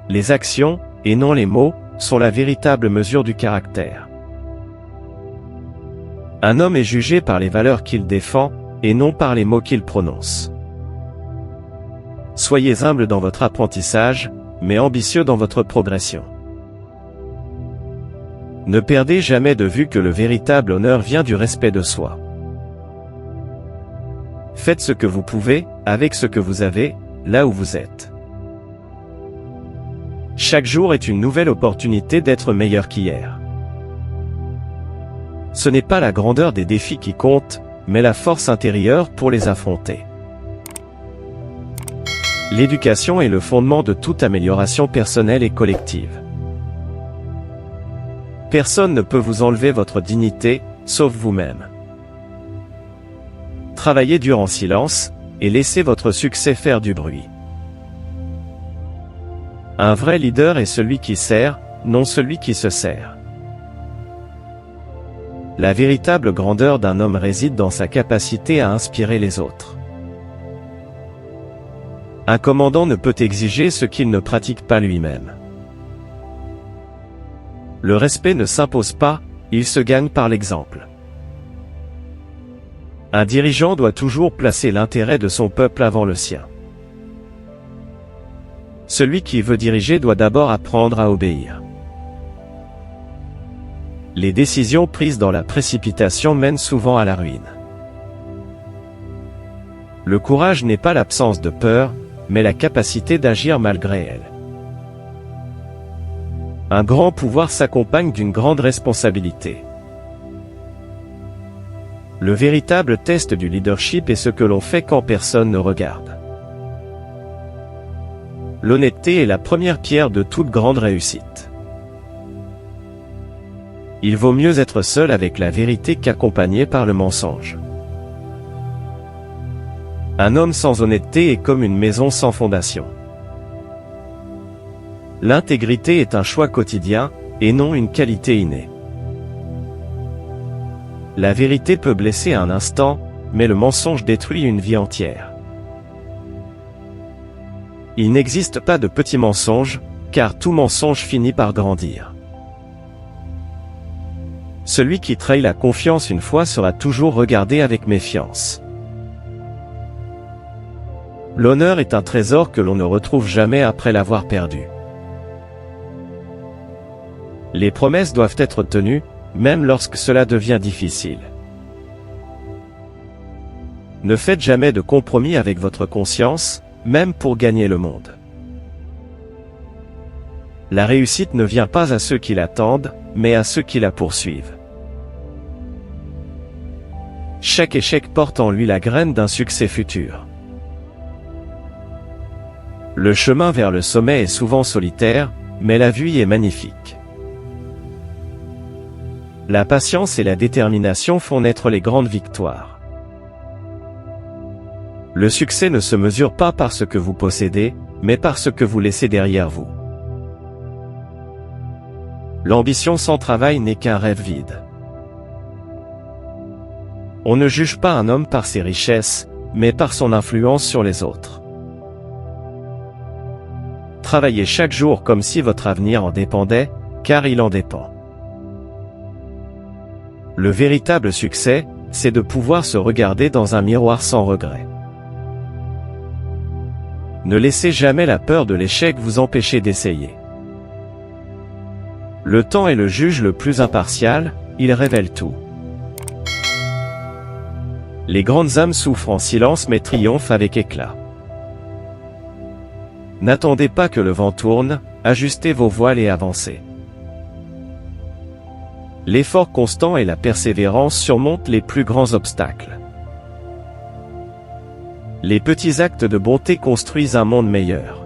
Les actions, et non les mots, sont la véritable mesure du caractère. Un homme est jugé par les valeurs qu'il défend, et non par les mots qu'il prononce. Soyez humble dans votre apprentissage, mais ambitieux dans votre progression. Ne perdez jamais de vue que le véritable honneur vient du respect de soi. Faites ce que vous pouvez, avec ce que vous avez, là où vous êtes. Chaque jour est une nouvelle opportunité d'être meilleur qu'hier. Ce n'est pas la grandeur des défis qui compte, mais la force intérieure pour les affronter. L'éducation est le fondement de toute amélioration personnelle et collective. Personne ne peut vous enlever votre dignité, sauf vous-même. Travaillez dur en silence, et laissez votre succès faire du bruit. Un vrai leader est celui qui sert, non celui qui se sert. La véritable grandeur d'un homme réside dans sa capacité à inspirer les autres. Un commandant ne peut exiger ce qu'il ne pratique pas lui-même. Le respect ne s'impose pas, il se gagne par l'exemple. Un dirigeant doit toujours placer l'intérêt de son peuple avant le sien. Celui qui veut diriger doit d'abord apprendre à obéir. Les décisions prises dans la précipitation mènent souvent à la ruine. Le courage n'est pas l'absence de peur, mais la capacité d'agir malgré elle. Un grand pouvoir s'accompagne d'une grande responsabilité. Le véritable test du leadership est ce que l'on fait quand personne ne regarde. L'honnêteté est la première pierre de toute grande réussite. Il vaut mieux être seul avec la vérité qu'accompagné par le mensonge. Un homme sans honnêteté est comme une maison sans fondation. L'intégrité est un choix quotidien, et non une qualité innée. La vérité peut blesser un instant, mais le mensonge détruit une vie entière. Il n'existe pas de petits mensonges, car tout mensonge finit par grandir. Celui qui trahit la confiance une fois sera toujours regardé avec méfiance. L'honneur est un trésor que l'on ne retrouve jamais après l'avoir perdu. Les promesses doivent être tenues, même lorsque cela devient difficile. Ne faites jamais de compromis avec votre conscience, même pour gagner le monde. La réussite ne vient pas à ceux qui l'attendent, mais à ceux qui la poursuivent. Chaque échec porte en lui la graine d'un succès futur. Le chemin vers le sommet est souvent solitaire, mais la vue y est magnifique. La patience et la détermination font naître les grandes victoires. Le succès ne se mesure pas par ce que vous possédez, mais par ce que vous laissez derrière vous. L'ambition sans travail n'est qu'un rêve vide. On ne juge pas un homme par ses richesses, mais par son influence sur les autres. Travaillez chaque jour comme si votre avenir en dépendait, car il en dépend. Le véritable succès, c'est de pouvoir se regarder dans un miroir sans regret. Ne laissez jamais la peur de l'échec vous empêcher d'essayer. Le temps est le juge le plus impartial, il révèle tout. Les grandes âmes souffrent en silence mais triomphent avec éclat. N'attendez pas que le vent tourne, ajustez vos voiles et avancez. L'effort constant et la persévérance surmontent les plus grands obstacles. Les petits actes de bonté construisent un monde meilleur.